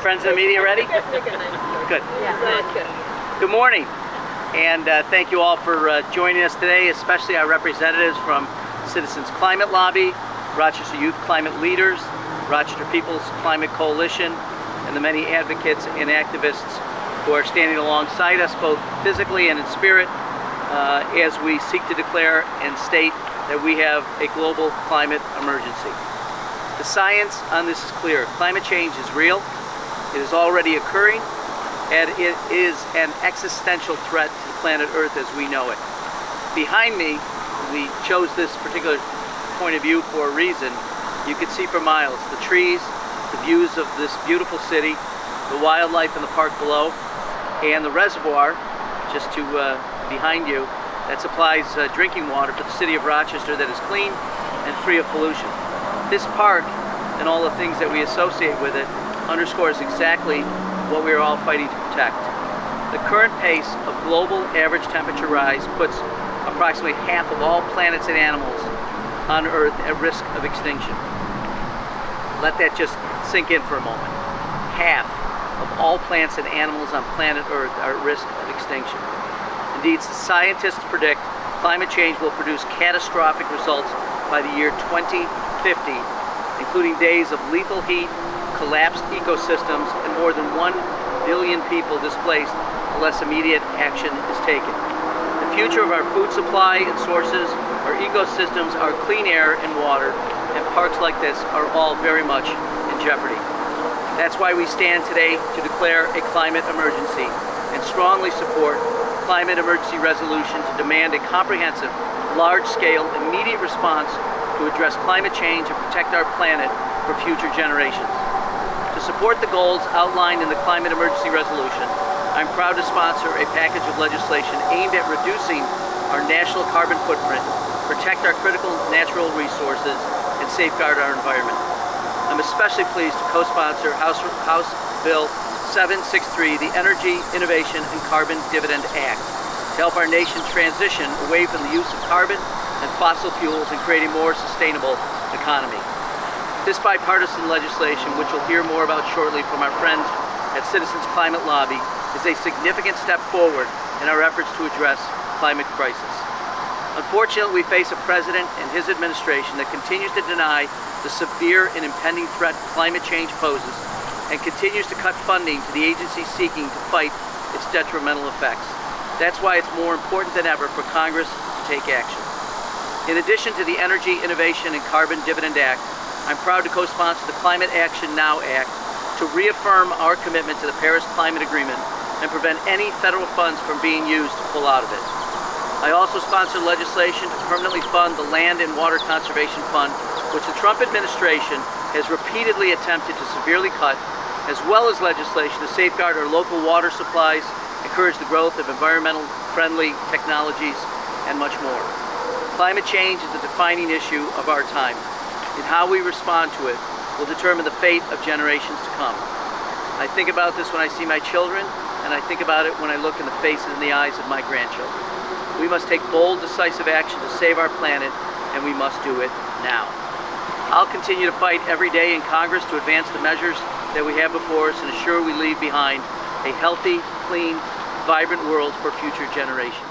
Friends of the media ready? Good. Good morning, and thank you all for joining us today, especially our representatives from Citizens Climate Lobby, Rochester Youth Climate Leaders, Rochester People's Climate Coalition, and the many advocates and activists who are standing alongside us both physically and in spirit as we seek to declare and state that we have a global climate emergency. The science on this is clear. Climate change is real, it is already occurring, and it is an existential threat to the planet Earth as we know it. Behind me, we chose this particular point of view for a reason. You can see for miles the trees, the views of this beautiful city, the wildlife in the park below, and the reservoir just to behind you that supplies drinking water for the city of Rochester that is clean and free of pollution. This park and all the things that we associate with it underscores exactly what we are all fighting to protect. The current pace of global average temperature rise puts approximately half of all planets and animals on Earth at risk of extinction. Let that just sink in for a moment. Half of all plants and animals on planet Earth are at risk of extinction. Indeed, scientists predict climate change will produce catastrophic results by the year 2050, including days of lethal heat, collapsed ecosystems, and more than 1 billion people displaced unless immediate action is taken. The future of our food supply and sources, our ecosystems, our clean air and water, and parks like this are all very much in jeopardy. That's why we stand today to declare a climate emergency and strongly support climate emergency resolution to demand a comprehensive, large-scale, immediate response to address climate change and protect our planet for future generations. To support the goals outlined in the climate emergency resolution, I'm proud to sponsor a package of legislation aimed at reducing our national carbon footprint, protect our critical natural resources, and safeguard our environment. I'm especially pleased to co-sponsor House Bill 763, the Energy, Innovation, and Carbon Dividend Act, to help our nation transition away from the use of carbon and fossil fuels and create a more sustainable economy. This bipartisan legislation, which we'll hear more about shortly from our friends at Citizens Climate Lobby, is a significant step forward in our efforts to address climate crisis. Unfortunately, we face a president and his administration that continues to deny the severe and impending threat climate change poses and continues to cut funding to the agencies seeking to fight its detrimental effects. That's why it's more important than ever for Congress to take action. In addition to the Energy, Innovation, and Carbon Dividend Act, I'm proud to co-sponsor the Climate Action Now Act to reaffirm our commitment to the Paris Climate Agreement and prevent any federal funds from being used to pull out of it. I also sponsor legislation to permanently fund the Land and Water Conservation Fund, which the Trump administration has repeatedly attempted to severely cut, as well as legislation to safeguard our local water supplies, encourage the growth of environmental-friendly technologies, and much more. Climate change is the defining issue of our time, and how we respond to it will determine the fate of generations to come. I think about this when I see my children, and I think about it when I look in the faces and the eyes of my grandchildren. We must take bold, decisive action to save our planet, and we must do it now. I'll continue to fight every day in Congress to advance the measures that we have before us and ensure we leave behind a healthy, clean, vibrant world for future generations.